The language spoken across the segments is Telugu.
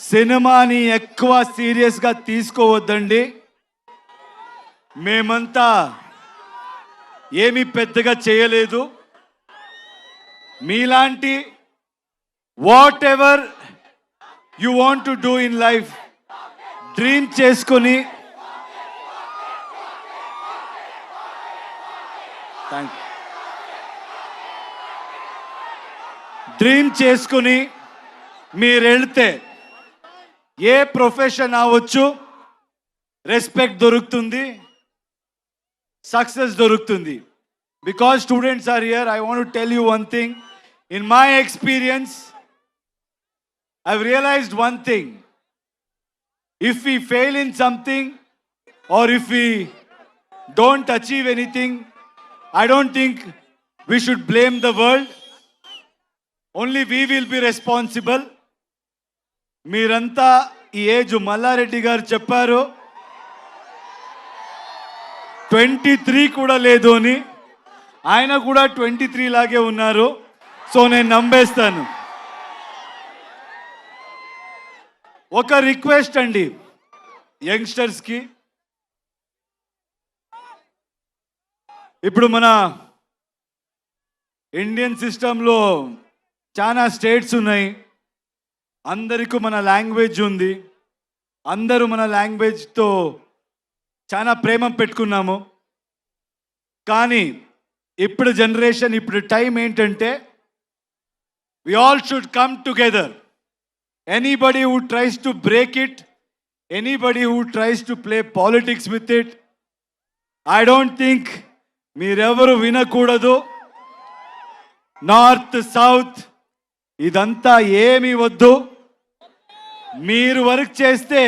సినిమాని ఎక్కువ సీరియస్గా తీసుకోవద్దండి. మేమంతా ఏమీ పెద్దగా చేయలేదు. మీలాంటి what ever you want to do in life dream చేసుకొని మీరు వెళ్తే ఏ ప్రొఫెషన్ అవ్వచ్చు, రెస్పెక్ట్ దొరుకుతుంది, సక్సెస్ దొరుకుతుంది. Because students are here, I want to tell you one thing. In my experience, I've realized one thing. If we fail in something or if we don't achieve anything, I don't think we should blame the world. Only we will be responsible. మీరంతా ఈ ఏజ్ మల్లారెడ్డి గారు చెప్పారు 23 కూడా లేదు అని. ఆయన కూడా 23 లాగే ఉన్నారు. సో నేను నమ్మేస్తాను. ఒక రిక్వెస్ట్ అండి యంగ్స్టర్స్కి. ఇప్పుడు మన ఇండియన్ సిస్టంలో చాలా స్టేట్స్ ఉన్నాయి. అందరికీ మన లాంగ్వేజ్ ఉంది. అందరూ మన లాంగ్వేజ్తో చాలా ప్రేమ పెట్టుకున్నాము. కానీ ఇప్పుడు జనరేషన్, ఇప్పుడు టైం ఏంటంటే we all should come together. Anybody who tries to break it, anybody who tries to play politics with it, I don't think మీరెవరు వినకూడదు. నార్త్ సౌత్ ఇదంతా ఏమీ వద్దు. మీరు వర్క్ చేస్తే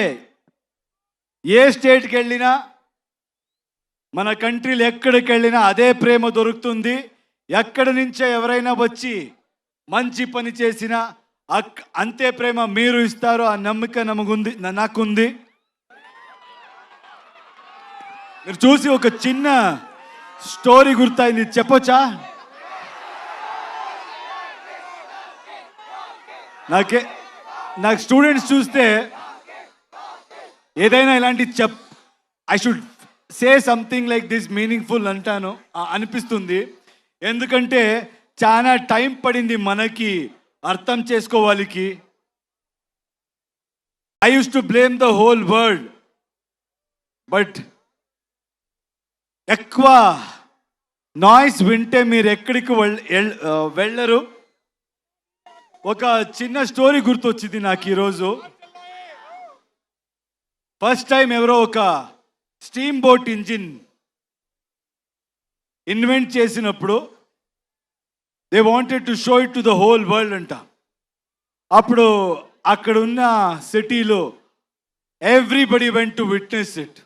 ఏ స్టేట్కి వెళ్ళినా, మన కంట్రీలు ఎక్కడికి వెళ్ళినా అదే ప్రేమ దొరుకుతుంది. ఎక్కడి నుంచో ఎవరైనా వచ్చి మంచి పని చేసినా అంతే ప్రేమ మీరు ఇస్తారు. ఆ నమ్మకం నాకుంది. మీరు చూసి ఒక చిన్న స్టోరీ గుర్తయింది, చెప్పొచ్చా? నాకు స్టూడెంట్స్ చూస్తే ఏదైనా ఇలాంటి I should say something like this meaningful అంటాను అనిపిస్తుంది. ఎందుకంటే చాలా టైం పడింది మనకి అర్థం చేసుకోవాలికి. I use to blame the whole world, but ఎక్కువ నాయిస్ వింటే మీరు ఎక్కడికి వెళ్ళరు. ఒక చిన్న స్టోరీ గుర్తొచ్చింది నాకు ఈరోజు. ఫస్ట్ టైం ఎవరో ఒక స్టీమ్ బోట్ ఇంజిన్ ఇన్వెంట్ చేసినప్పుడు they wanted to show it to the whole world అంట. అప్పుడు అక్కడ ఉన్న సిటీలో everybody went to witness it.